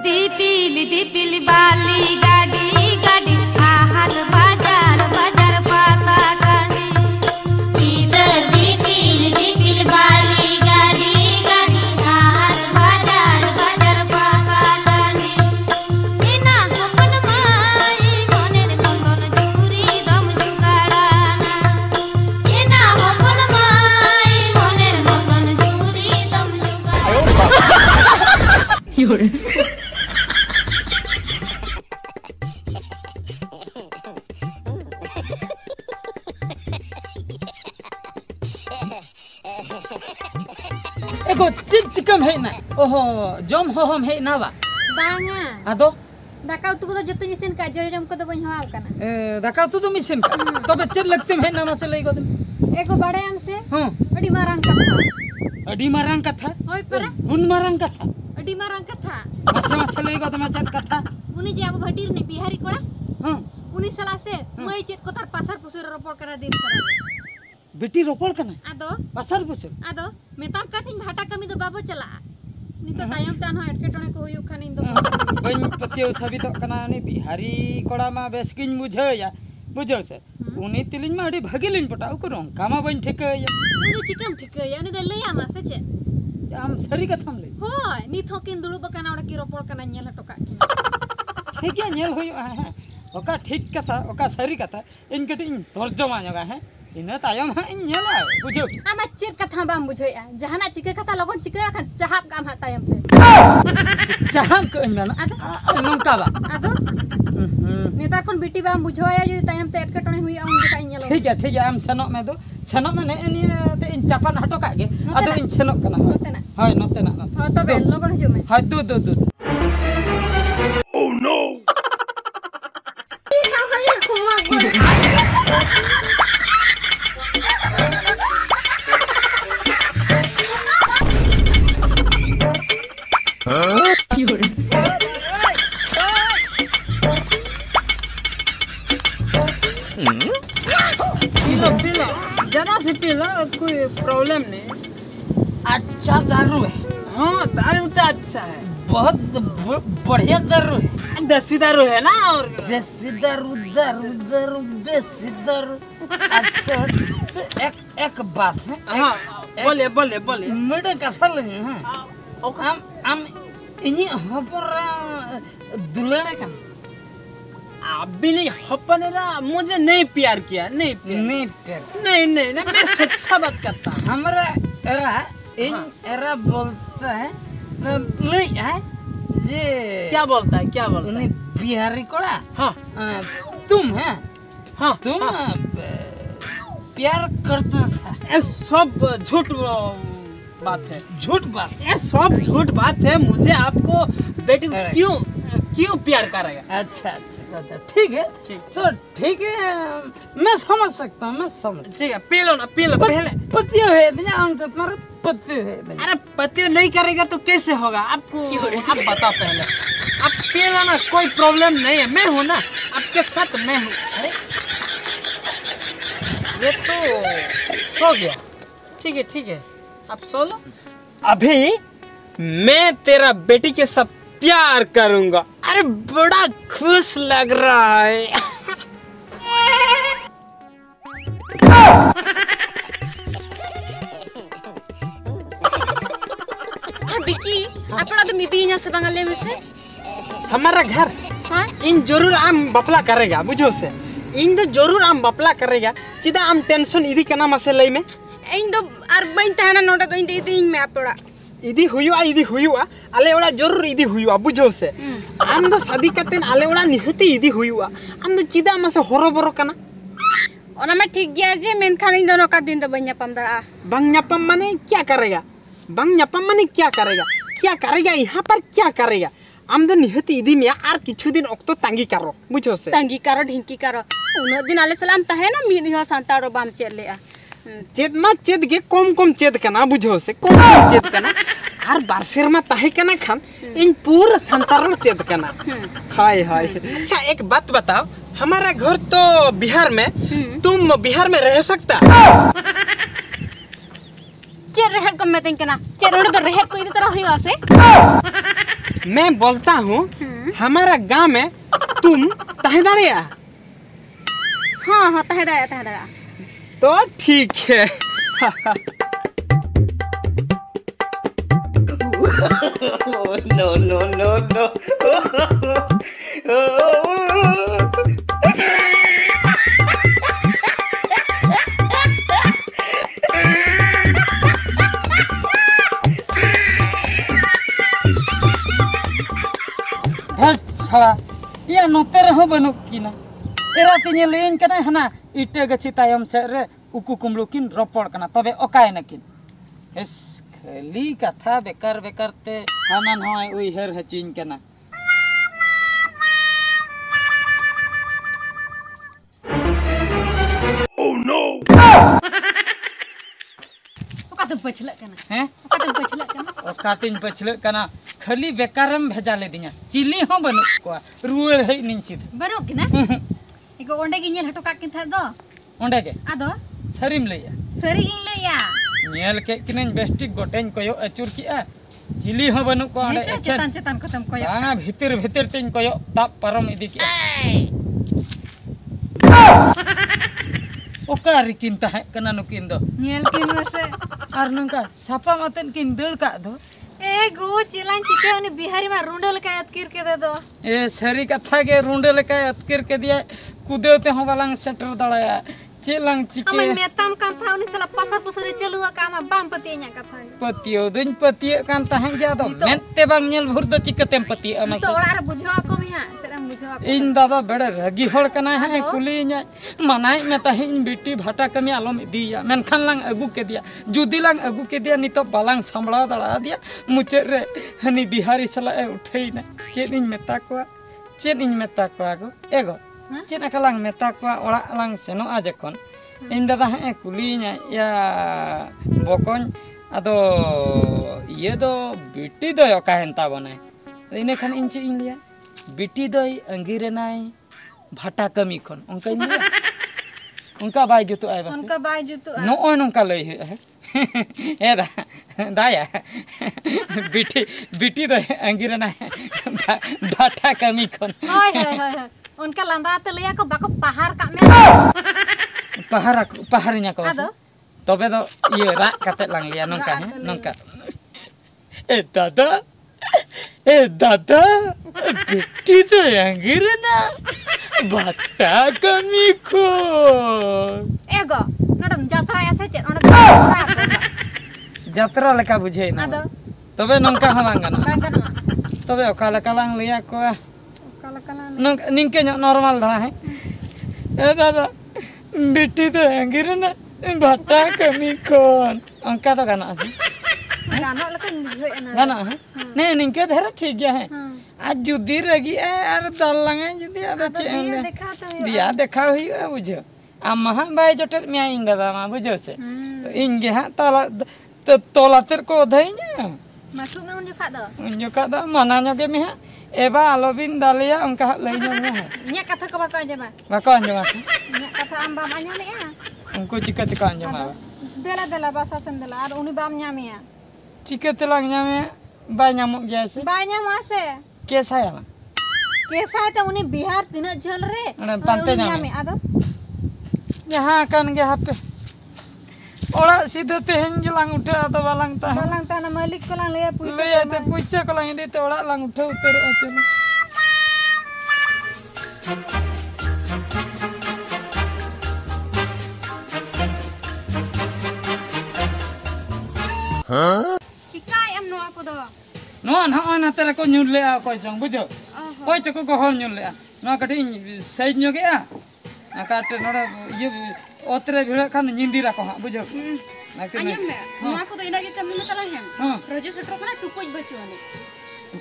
दीपिल बाली गाड़ी गाड़ी आहत बाजार बाजार पाता गाड़ी इधर दीपिल बाली गाड़ी गाड़ी आहत बाजार बाजार पाता गाड़ी इना गोपन माई मोनेर मंगन जुरी दम जुगाड़ाना इना गोपन माई मोनेर मंगन जुरी दम जुगाड़ाना एको चिकम है ना ओहो जम होम है ना बा बांगा आदो दाका उतु को जतो इसिन का जम को बन हवा कना दाका तो मिशन का तबे चल लगते है ना से लई गदम एको बड़े हम से हां अडी मारंग कथा होय पर हुन मारंग कथा अडी मारंग कथा मासे लई गदम चल कथा उनी जे अब भटीर ने बिहारी कोड़ा हां उनी सला से मई चेत को तार पासर पुसुर रोपड़ करा दिन सरा बेटी रोपड़ कना आदो पासर पुसुर आदो मेताम कथिन भाटा कमी दो बाबो चला नितो तायम तान हो एटकेटणे को हुयु खानिन दो बइन पतियो सभी तो कना ने बिहारी कोड़ा मा बेसकिन बुझया बुझो से उनी तिलिन मा अडी भगिलिन पटा को रंका मा बइन ठेकया उनी चिकम ठेकया उनी दे लया मा से चे आम सरी कथाम ले होय नित होकिन दुळु बकना ओडा की रोपड़ कना नेल हटोका की ठीक है नेल होय ओका ठीक कथा ओका सरी कथा इन कटी तर्जमा जगा है इना तायम हा इन नेला बुझो आमा चेत कथा बाम बुझोया जहाना चिके कथा लगन चिके खन चाहब काम हा तायम ते चाहब को इना नंका बा आदो नेता कोन बिटी बाम बुझोया जो तायम ते एटकेटणे हुई उन दिका इन नेलो ठीक है हम सनो में दो सनो में ने ते इन चापान हटो का गे आदो इन सनो कना हाय नते ना हां तबे लगन हजो में हाय दो ओह नो पीलो जरा से पीलो कोई प्रॉब्लम नहीं अच्छा दारू है हाँ दारू तो अच्छा है बहुत बढ़िया दारू है देसी दारू है ना और देसी दारू अच्छा तो एक बात है हाँ बोले मेरे कथा लगे हैं हम इन्हीं हपर दुलारा का अभी नहीं हपनेरा मुझे नहीं प्यार किया नहीं मैं सच्चा बात करता हमारा एरा बोलता है नहीं है जे क्या बोलता है उन्हें बिहारी कोड़ा हाँ तुम है हाँ तुम प्यार करता था सब झूठ बात है सब झूठ बात है मुझे आपको बेटी क्यों प्यार करेगा अच्छा ठीक है तो ठीक है मैं समझ सकता हूँ ठीक है पी लो पहले पतियो है तुम्हारा पतियो है अरे पतियो नहीं करेगा तो कैसे होगा आपको आप बताओ पहले आप पी लो ना कोई प्रॉब्लम नहीं है मैं हूँ ना आपके साथ मैं हूँ ये तो सो गया ठीक है आप सो लो अभी मैं तेरा बेटी के साथ प्यार करूंगा अरे बड़ा खुश लग रहा है बिकी अपना तो मिती यहाँ से बंगाले में से हमारा घर हाँ इन जरूर आम बपला करेगा बुझो से इन तो जरूर आम बपला करेगा चिदा आम टेंशन इदी कना मसे लई में इन तो अरबाइन तहना नोटा तो इन इन में अपड़ा इदी हुआ आले ओड़ा जरूर इदी हुआ बुझो से आम दो शादी कतेन आले ओड़ा निहते इदी हुआ आम दो चिदा मसे होरो बरो कना ओना में ठीक गया जे मेन खानी दोनों का दिन तो बन्या पम दरा बंग न्यापम माने क्या करेगा यहाँ पर क्या करेगा आम दो निहते इदी में आर किछु दिन ओक्तो तांगी करो बुझो से तांगी करो ढिंकी करो उनो दिन आले सलाम तहे ना मी निहा सांतारो बाम चले आ चेद के कम चेद कना बुझो से कम चेद कना आर बारसेर में ताहे कना खान इन पूरा संतारो चेद कना हाय अच्छा एक बात बताओ हमारा घर तो बिहार में तुम बिहार में रह सकता चेर रहर को मैं तेंकना चेर ओडे तो रहर को इदी तरह हुई आसे मैं बोलता हूँ हमारा गांव में तुम तहदारिया। हाँ हाँ तहदारा तो ठीक है। No no no no. छड़ा या नोते रहो बनुक किना एरा तिने लेन कना हना इटे गछि तायम से रे उकु कुमलु किन रोपड़ कना तबे ओकाय नकिन एस खाली कथा बेकार बेकार ते हानान होय उइहर हचिन कना। Oh no! ओकातम पछलक कना हैं ओकातम पछलक कना ओकातिन पछलक कना खाली बेकारम भेजा ले दिया चिली हो बनुक को रुअर है निन सिद बरो किना इको ओंडे गी नेल हटो का किन था दो ओंडे के आदो सरीम लैया सरी इन लैया नेल के किनन बेस्टिक गोटेन कोयो अचुर किया चिली हो बनुक को ओंडे चेतन चेतन खतम कोयो बांगा भीतर भीतर तिन कोयो ताप परम इदी किया ओका रिकिन ताहे कना नुकिन दो नेल किन वसे आर नंका सापा मातन किन दड़ का दो ए गो चिलान चिके उनी बिहारी में रुंडल का अतकिर के दे दो ए सरी कथा के रुंडल का अतकिर के दिया कुदेते हो बालांग सेटर दड़ाया चेलांग चिके हम मेताम कान था उनी साला पासा पुसरे चलुआ का हम बाम पतिया कथा पतियो दुन पतिय कान ताहे गया दो मेते बांग नेल भुर दो चिकतेम पति अमा तो ओड़ा रे बुझवा को मिया सेरम बुझवा इन दादा बड़े रगी होड़ कना है कुली nya मनाई में ताहे इन बेटी भाटा कमी आलम दिया मेनखान लांग अगु के दिया जुदी लांग अगु के दिया नितो बालांग सांभला दड़ा दिया मुचे रे हनी बिहारी सला ए उठेई ना चेद इन मेता को गो एगो चेद अकलांग मेता को ओड़ा लांग सेनो आज कोन इन दादा है कुली nya या बकोन अदो ये दो बेटी दो यो काहेंता बनाए इने खान इन चे इन लिया बेटी दो अंगिरेनाई भाटा कमी खन उनका इन लिया उनका बाय जुतु आय बस उनका बाय जुतु नो ओन उनका लई है ए दाया बेटी दो अंगिरेनाई भाटा कमी खन हाय उनका लंदा ते लिया को बाको पहाड़ का में पहाड़ nya को तबे दो ये रा कते लांग लिया नंका है नंका ए दादा बेटी तो अंगिरे ना भाटा कमी को एगो नडम जात्रा ऐसे चेत ओना जात्रा लेका बुझे ना आदो तबे नंका हलांग ना कागन तबे ओका लेका लांग लिया को काला काला नंका निंके नॉर्मल धरा है ए दादा बेटी तो अंगिरे ना भाटा कमी कोन अंका तो गाना है गाना लकन बुझे ना गाना है नहीं निंके धरा ठीक गया है आज जुदी रगी है यार दल लंगे जुदी आदा चेंगे देखा तो बिया देखा हुई है बुझो आमा बाय जटल में आएंगे दामा बुझो से तो इंगे हां तोला तेर को धइnya मासु में उन जो का मना ᱧᱚᱜᱮ में एबा आलोबिन दालिया उनका लई ᱧᱚᱜ में है इnya कथा को बाको अंजमा इnya कथा आम बाम आᱧामेया उनको चिकत का अंजमा देला बासा संदला और उनी बाम ᱧामेया चिकत लांग ᱧामे बाय ᱧामो गया से बाय ᱧामा से केसा याला केसा तो उनी बिहार तिना झल रे पांते ᱧामे आदो यहाँ कान गे हापे ओड़ा सीधे तेहन गिलांग उठे तो बालांग ता ना मालिक को लांग ले पैसा को लांग दे तो ओड़ा लांग उठे उतर चलो हां चिकाय एम नोआ को दो नो ना तेरे को न्यूल ले आ कोई जंग बुझो कोई चको को होल न्यूल ले आ नो कठी साइज न्योगे आ काटे नोड़ा ये ओतरे भिड़ खान निंदिरा को हां बुझो अंजम में नोआ को तो इना के कमी में तला है रोजे सटरो कना टुकुज बचुआनी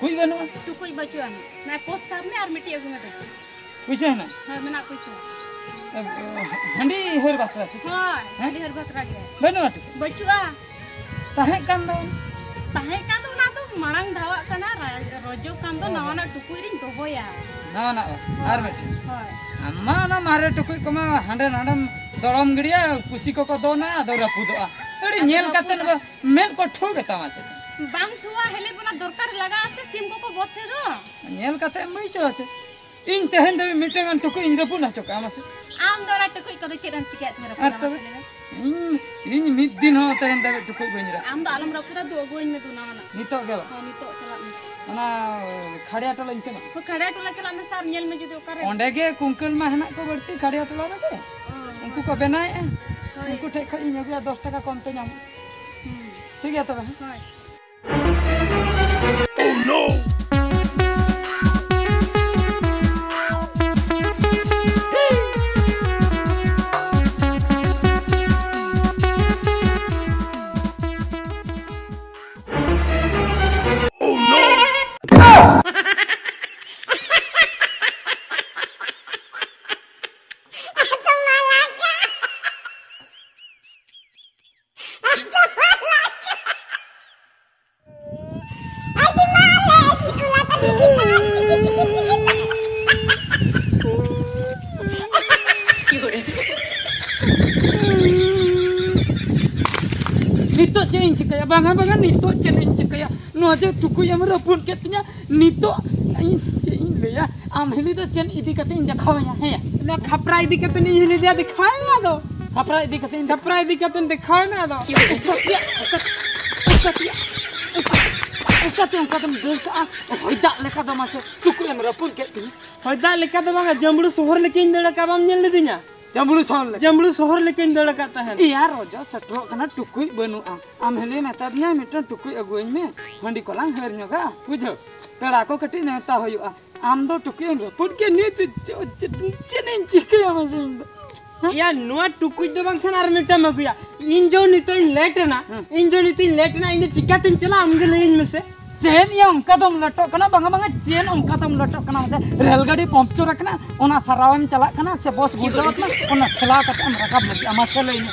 कोई बनो टुकुज बचुआनी मैं पोस्ट साहब में और मिट्टी अगु में पैसा है ना हां मना पैसा हंडी हर बाकरा से हां हंडी हर बाकरा के बनो बचुआ ताहे कान दो ना तो मांग धावा कना रोजो कान दो नवाना टुकुई रिन दोबोया ना आर बेटी हां अम्मा ना मारे टुकुई कमा हंडे नाडम दड़म गिड़िया कुसी को दो ना दो रपुदोआ अड़ी नेल काते मेन को ठोगे तमा से बांग थुआ हेले बना दरकार लगा से सिम को बसे दो नेल कते मैसो से इन तेहन दे मिटंगन टुकु इन रपुन हचोका मासे आम दरा टुकुई कदे चेरन चिकेत मेरा আর তবে इन मिद दिन हो तेहन दे टुकु बनिरा आम द आलम रपुरा दो गोइन में तू ना मना नितो गेल नितो चला ओना खड़िया टोला इनसे ना तो खड़ा टोला चला में सार नेल में जुदे ओकारे ओंडे के कुंकल में हना को बड़ती खड़िया टोला रे उनको को बनाए उनको ठे खई नगुया 10 টাকা कम ते नाम ठीक है तबे Oh no! Nito ceng cikaya bangan nito ceng cikaya no aja tuku yang merapun katanya nito ceng le ya am heli to ceng idi katin dikhawanya he ना खपरा इदी कते नहीं हिली दिया दिखाए ना दो kapra idi katin खपरा इदी कते दिखाए ना दो ukatnya katam desa hoida leka do mase tuku yang merapun katanya होदा लेका तो बांगा जमड़ू शहर लेके इन दड़ा काबाम नेल दिया jambulu soal le जमड़ू शहर लेके इन दड़ा काता है iya rojo setro kana tukui banua am heli metadnya mitan tukui aguin me mandi kolang hernya ga bujo pera ko kati neta hoyua am do tukui yang merapun ke ni ceng cikaya mase या नुआ टुकुई दो बांखन are मिटा मगुया इन जो नितो इन late ना इन चिकातिन चला हमगे लेइन में से चेन या उनका तो लटो कना बंगा चेन उनका तो लटो कना मसे रेलगाड़ी पंक्चर रखना ओना सरावम चला कना से बस गुडरत ना ओना ठेला कते हम रकब लगी अमा से लेइन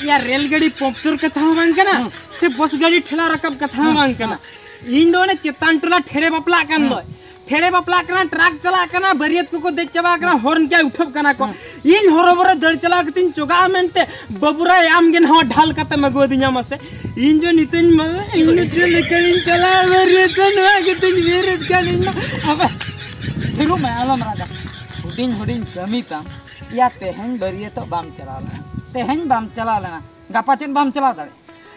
या रेलगाड़ी पंक्चर कथा मांग कना से बस गाड़ी ठेला रकब कथा मांग कना इन दो ने चेतान टोला ठेड़े बपला कन लो ठेड़े बपला कना ट्रक चला कना बरियत को दे चबा कना हॉर्न क्या उठब कना को इन हरोबरो दड़ चला कतिन चोगा मेंते बबुरा याम गेन हो ढाल कते मगो दिया मसे इन जो नितिन म इन जो लेकर इन चला बरियत न कतिन बेरत कनिन अबे फिरो मैं आलम राजा हुडिन कमी ता या तेहन बरियत बाम चला लेना तेहन बाम चला लेना गापा चेन बाम चला दे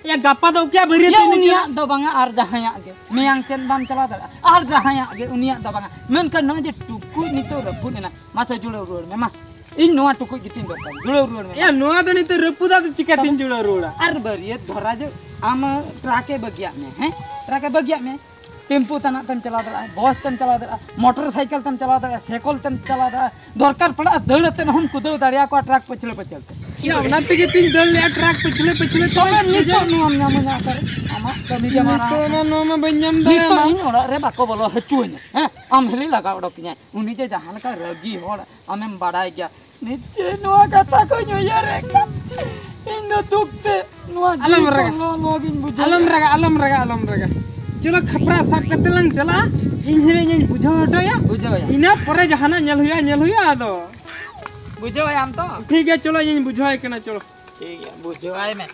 या गप्पा दो क्या बरियत या उनिया दो बंगा आर जहाया गे मियांग चेन बाम चला दे आर जहाया गे उनिया दो बंगा मेन कर न जे टुकु नितो रपुन ना मासे जुड़ो रोड में मा इन नोआ टुकु गितिन दो जुड़ो रोड में या नोआ तो नहीं तो रपुदा तो चिका तीन जुड़ा रोड़ा आर बरियत धरा जो आम ट्रके बगिया में हैं ट्रके बगिया में टेम्पो तना तम चला दे बस तम चला दे मोटरसाइकिल तम चला दे साइकिल तम चला दे दरकार पड़ा दौड़ते हम कुदो दरिया को ट्रक पचलते या उन्नति के तीन दल या ट्रक पिछले तो मैं नितो नुम नाम कर आमा कमी जमाना तो ना नो में बंजम दे नितो इन ओड़ा रे बाको बोलो हचुन हैं आम हेली लगा ओडकिया उनी जे जहान का रगी होड़ आमेम बाड़ाय गया नीचे नोआ कथा को नुया रे इन दो दुखते नोआ अलम रगा लोगिन बुझ अलम रगा चलो खपरा सब कतलंग चला इंजरे इन बुझो हटया इना परे जहाना नेल हुया आदो बुझो आम तो ठीक है चलो इन बुझो है कना चलो ठीक है बुझो आय में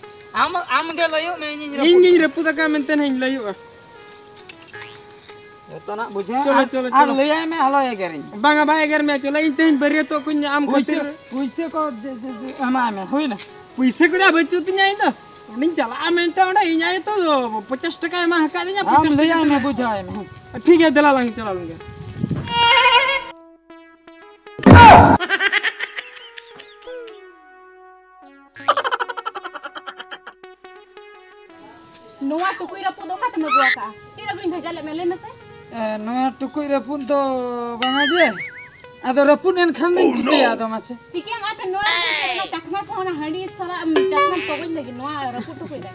आम के लयो में इन रपुदा का मेंते नहीं लयो तो ना बुझे चलो आर लय में हलो एगेरिन बांगा भाई अगर मैं चला इन तेन बरिया तो कुछ आम खातिर पैसे को हमा में होई ना पैसे को ना बचुत नहीं तो नहीं चला मेंते ओडा इन आए तो 50 टका में हका देना 50 लय में बुझो आय में ठीक है चला लूंगा नोआ टुकुई रपु दो का तमे गुआ का चिरा गुइन भेजाले मेले में से नोआ टुकुई रपुन तो बांगा जे आदो रपुन एन खान दिन चिके आदो मासे चिके माते नोआ चलना चखना फोना हंडी सारा चखना तो गई लगी नोआ रपु टुकुई दे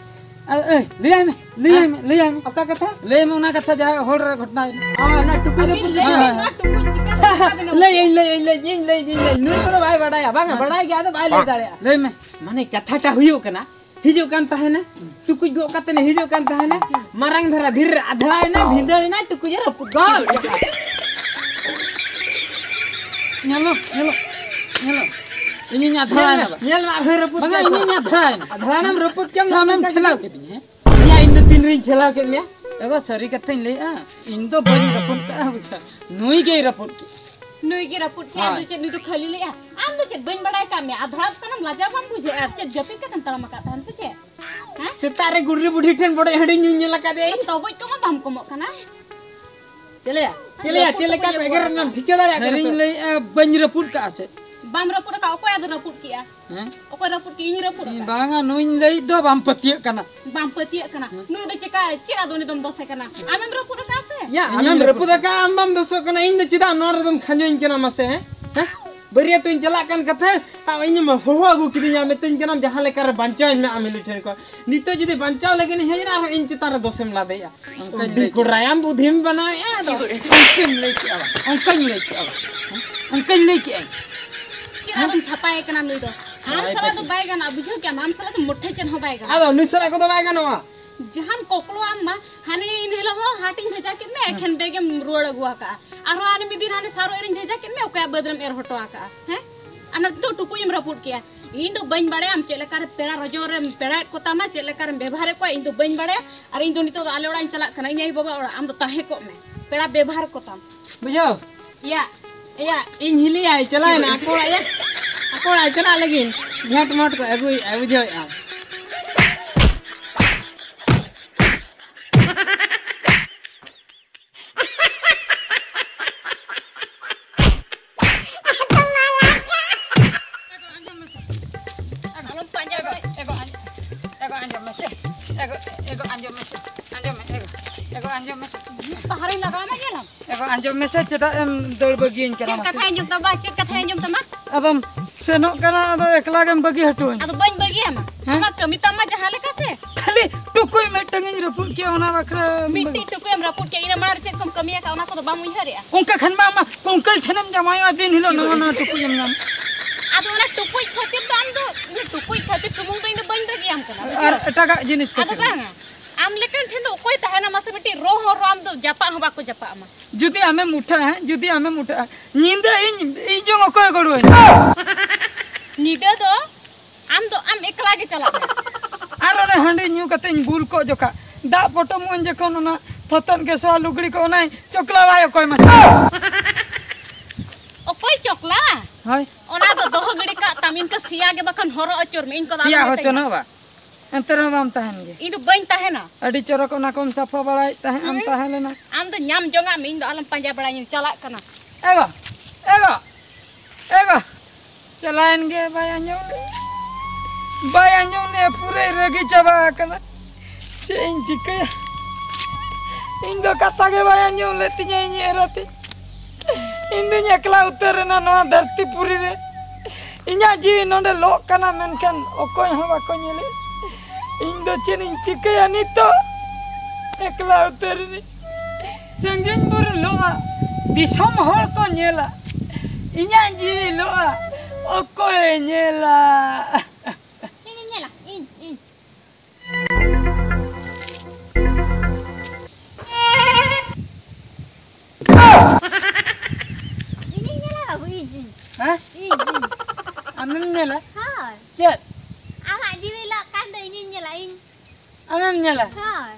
ए ले आय में अका कथा ले में उना कथा जा होड़ रे घटना हां ना टुकुई रपुन ले नोआ टुकुई चिका ले नु तो भाई बड़ाया बांगा बड़ाया गया तो भाई ले दाड़े ले में माने कथाटा हुयो कना हिजो कान ताहेना टुकुई गो कते ने हिजो कान ताहेना मारंग धरा धीर आधळाय ना भिंदळी ना टुकुई रपु गल नेलो ini nyadra nyel ma bher ruput baga ini nyadra adhara nam ruput kem samem khelaw ke diye ya इन दिन रिंग चला के मैं एगो सरी कथे ले इन तो बनी रपुट का बुझा नुई के रपुट नुई के रपुट के आदु चे नुई तो खाली ले आम तो चे बन बड़ा का में आधा कनम लाजा बम बुझे चे जपिन का तंतरा मका थान से चे हां सितारे गुडरी बुढ़ी ठन बड़े हड़ी न्यून लगा दे तो बई तो बम को मकना चले का बेगर नाम ठिकेदार सरी ले बन रपुट का से बम रपुट का ओको आदु रपुट किया हैं ओको रपुट की इन रपुट बांगा नुई ले दो बम पतिय कना बम पतिय कना नुई दे चेका चेरा दोनी दम दोसे कना आमेम रपुट का से या आनम रपुदा का आमबम दसो कना इन चिदा नोर दम खंजो इन केना मसे हैं बरिया तो इन चला कन कथे ता इन म होहो आगु किदिया मेतिन केना जहां लेकर बंचाव में आमिल ठेन को नितो जदी बंचाव लगे नहीं है ना इन चिता रे दोसेम ला दे या कुरायाम बुधिम बना या दो अंकन लेके चेरा दम छपाए कना नुई दो आम सला तो बायगा ना बुझो क्या आम सला तो मोठे चन हो बायगा आदो निसरा को तो बायगा नवा जहान कोकलो आम हाने इन हेलो हो हाटिंग भेजा के में एखन बेगे रोड अगुआ का आरो आने बिदिन हाने सारो एरिन भेजा के में ओका बदरम एर हटवा का हैं अन तो टुकु इम रपुट किया इन तो बन बड़े आम चले कर पेड़ा रजो रे पेड़ा को तामा चले कर व्यवहार को इन तो बन बड़े अरे इन तो नितो आले ओड़ा चला कना इन बाबा ओड़ा आम तो ताहे को में पेड़ा व्यवहार को ताम बुझो या इन हिली आई चला ना अकोड़ा चला लेकिन झट मट को अगु बुझो आ तहारी लगा में गेलम एगो अंजम में से चटा दौड़ बगिन कना चेक कथा अंजम तबा चेक कथा अंजम तमा अदम सेनो कना अदो एकला गम बगी हटो अदो बन बगिया मा तमा कमी तमा जहां लेका से खाली टुकुई में टंगिन रपुट के ओना बखरा मिट्टी टुकु हम रपुट के इना मार चेक कम कमिया का ओना को बा मुई हरे उनका खनमा मा कोंकल ठनम जमायो दिन हिलो ना टुकुई हम अदो ओना टुकुई खातिर तो आम दो इन टुकुई खातिर सुमुंग तो इन बन बगिया हम कना और टका जिनिस अदो बांगा आम लेकन ठेन दो कोई तहना मासे बेटी रो हो आम दो जपा हो बाको जपा मा जुदी हमें मुठा है जुदी हमें मुठा नींद इन जो कोई गड़ो नीडा दो आम एकला के चला आरो ने हंडी न्यू कते बुल को जोका दा फोटो मुन जखन ना थतन के सवा लुगड़ी को ना चोकला वायो कोई मा ओ कोई चोकला हाय ओना दो दोह गड़ी का तामिन का सिया के बखन होरो अचोर में इनको सिया हो चना बा अंतर हम तहन गे इन बन ताहेना अडी चोरक ना कोम सफा बड़ाई तहन हम तहन लेना आम दो न्याम जोंगा में इन दो आलम पंजा बड़ा इन चला कना एगो चलाएं गे भाई अंजम ने पूरे रगी चबा कना चेंज चिके इन दो कथा के भाई अंजम लेती जाई एरती इन दो एकला उतर ना नो धरती पूरी रे इना जी नोंडे लोक कना मेनकन ओकोय हो बाको नेले इन दो चेन चिके अनि तो एकला उतर नि संगन बुर लोआ दिसम हर को नेला इना जी लोआ ओकोय नेला इन Hah? Amin nyala? हां Cet. आमा जीवे ला कांद इन nyalain Amin nyala? हां